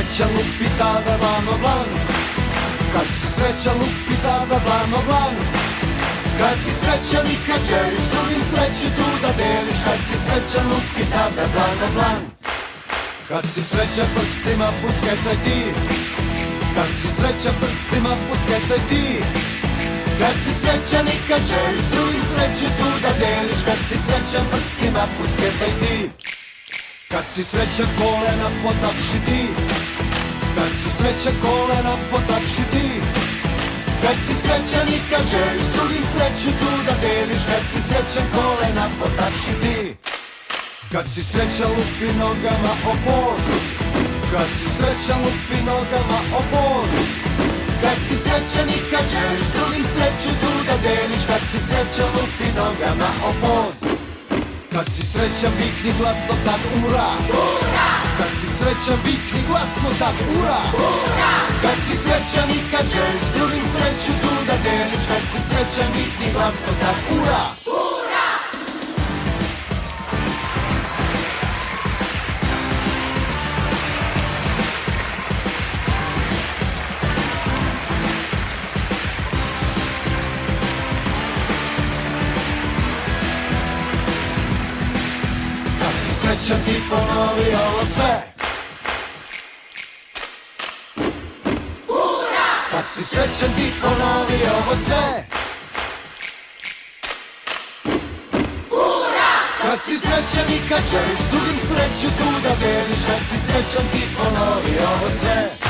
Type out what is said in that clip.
srećan lupi tada dlan od dlan. Kad si srećan lupi tada dlan od dlan. Kad si srećan i kad želiš drugim sreću tu da deliš. Kad si srećan lupi tada dlan od dlan. Kad si srećan prstima pucketaj ti. Kad si srećan prstima pucketaj ti. Kad si srećan i kad želiš drugim sreću tu da deliš. Kad si srećan prstima pucketaj ti. Kad si srećan kolena potapši ti. Kad si srećan kolena potapši ti. Kad si srećan i kad želiš drugim sreću tu da deliš. Kad si srećan kolena potapši ti. Kad si srećan lupi nogama o pod. Kad si srećan lupi nogama o pod. Kad si srećan i kad želiš drugim sreću tu da deliš. Kad si srećan lupi nogama o pod. Kad si srećan vikni glasno tad ura. Ura! Kad si srećan vikni glasno tad ura. Ura! Kad si srećan i kad želiš drugim sreću tu da deliš. Kad si srećan vikni glasno tad ura. Ura! Srećan ti ponovi ovo sve. Ura! Kad si srećan ti ponovi ovo sve. Ura! Kad si srećan i kad želiš drugim sreću tu da deliš. Kad si srećan ti ponovi ovo sve.